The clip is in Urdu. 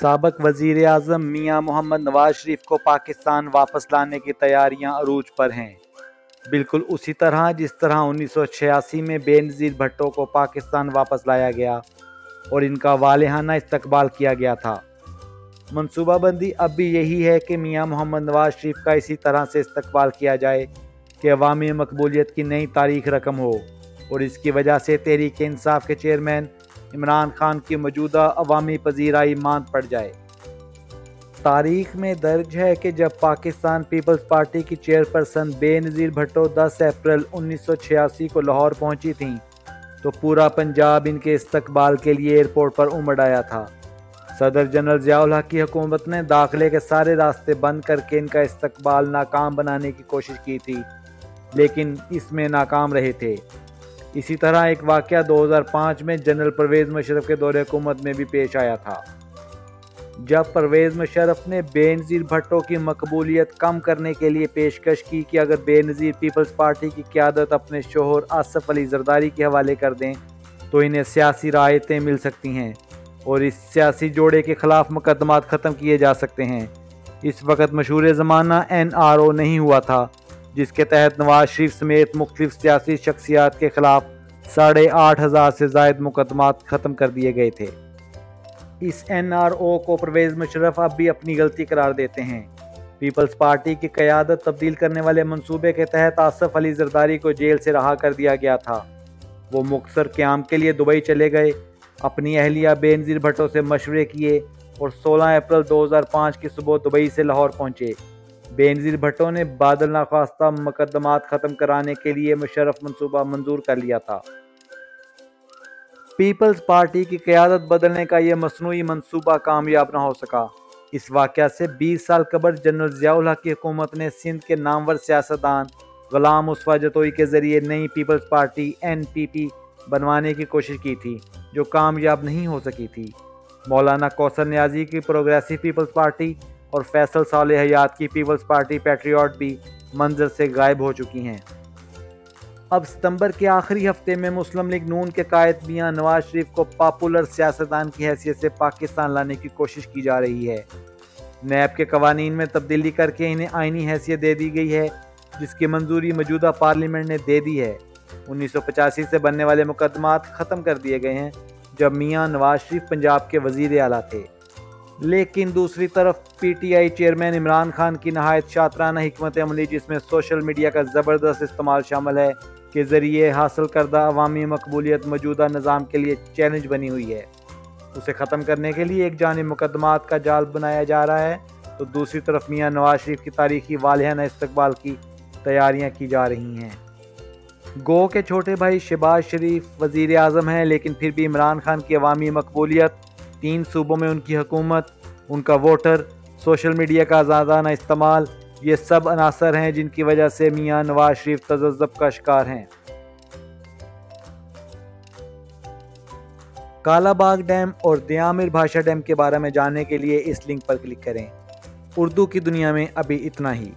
سابق وزیر اعظم میاں محمد نواز شریف کو پاکستان واپس لانے کی تیاریاں عروج پر ہیں، بالکل اسی طرح جس طرح 1986 میں بے نظیر بھٹو کو پاکستان واپس لایا گیا اور ان کا والہانہ استقبال کیا گیا تھا۔ منصوبہ بندی اب بھی یہی ہے کہ میاں محمد نواز شریف کا اسی طرح سے استقبال کیا جائے کہ عوامی مقبولیت کی نئی تاریخ رقم ہو، اور اس کی وجہ سے تحریک انصاف کے چیئرمین عمران خان کی موجودہ عوامی پذیرائی ماند پڑ جائے۔ تاریخ میں درج ہے کہ جب پاکستان پیپلز پارٹی کی چیئرپرسن بے نظیر بھٹو 10 اپریل 1986 کو لاہور پہنچی تھیں تو پورا پنجاب ان کے استقبال کے لیے ایئرپورٹ پر امڑ آیا تھا۔ صدر جنرل ضیاء الحق کی حکومت نے داخلے کے سارے راستے بند کر کے ان کا استقبال ناکام بنانے کی کوشش کی تھی، لیکن اس میں ناکام رہے تھے۔ اسی طرح ایک واقعہ 2005 میں جنرل پرویز مشرف کے دور حکومت میں بھی پیش آیا تھا، جب پرویز مشرف نے بے نظیر بھٹو کی مقبولیت کم کرنے کے لیے پیشکش کی کہ اگر بے نظیر پیپلز پارٹی کی قیادت اپنے شوہر آصف علی زرداری کے حوالے کر دیں تو انہیں سیاسی رعایتیں مل سکتی ہیں اور اس سیاسی جوڑے کے خلاف مقدمات ختم کیے جا سکتے ہیں۔ اس وقت مشہور زمانہ NRO نہیں ہوا تھا، جس کے تحت نواز شریف سمیت مختلف سیاسی شخصیات کے خلاف 8,500 سے زائد مقدمات ختم کر دیے گئے تھے۔ اس NRO کو پرویز مشرف اب بھی اپنی غلطی قرار دیتے ہیں۔ پیپلز پارٹی کی قیادت تبدیل کرنے والے منصوبے کے تحت آصف علی زرداری کو جیل سے رہا کر دیا گیا تھا۔ وہ مختصر قیام کے لیے دبئی چلے گئے، اپنی اہلیہ بے نظیر بھٹو سے مشورے کیے اور 16 اپریل 2005 کی صبح دبئی سے لاہور پہنچے۔ بے نظیر بھٹو نے بادل ناخواستہ مقدمات ختم کرانے کے لیے مشرف منصوبہ منظور کر لیا تھا۔ پیپلز پارٹی کی قیادت بدلنے کا یہ مصنوعی منصوبہ کامیاب نہ ہو سکا۔ اس واقعہ سے 20 سال قبل جنرل ضیاء الحق کی حکومت نے سندھ کے نامور سیاستدان غلام مصطفیٰ جتوئی کے ذریعے نئی پیپلز پارٹی NPP بنوانے کی کوشش کی تھی، جو کامیاب نہیں ہو سکی تھی۔ مولانا کوثر نیازی کی پروگریسو پیپلز پارٹی اور فیصل صالح حیات کی پیپلز پارٹی پیٹریوٹ بھی منظر سے غائب ہو چکی ہیں۔ اب ستمبر کے آخری ہفتے میں مسلم لیگ نون کے قائد میاں نواز شریف کو پاپولر سیاستدان کی حیثیت سے پاکستان لانے کی کوشش کی جا رہی ہے۔ نیب کے قوانین میں تبدیلی کر کے انہیں آئینی حیثیت دے دی گئی ہے، جس کی منظوری موجودہ پارلیمنٹ نے دے دی ہے۔ 1985 سے بننے والے مقدمات ختم کر دیے گئے ہیں جب میاں نواز شریف پنجاب کے وزیر اعلیٰ تھے، لیکن دوسری طرف PTI چیئرمین عمران خان کی نہایت شاطرانہ حکمت عملی، جس میں سوشل میڈیا کا زبردست استعمال شامل ہے، کے ذریعے حاصل کردہ عوامی مقبولیت موجودہ نظام کے لیے چیلنج بنی ہوئی ہے۔ اسے ختم کرنے کے لیے ایک جانب مقدمات کا جال بنایا جا رہا ہے تو دوسری طرف میاں نواز شریف کی تاریخی والہانہ استقبال کی تیاریاں کی جا رہی ہیں۔ گو کے چھوٹے بھائی شہباز شریف وزیر اعظم ہیں، لیکن پھر بھی عمران خان کی عوامی مقبولیت، 3 صوبوں میں ان کی حکومت، ان کا ووٹر، سوشل میڈیا کا آزادانہ استعمال، یہ سب عناصر ہیں جن کی وجہ سے میاں نواز شریف تذبذب کا شکار ہیں۔ کالا باغ ڈیم اور دیامر بھاشا ڈیم کے بارے میں جاننے کے لیے اس لنک پر کلک کریں۔ اردو کی دنیا میں ابھی اتنا ہی۔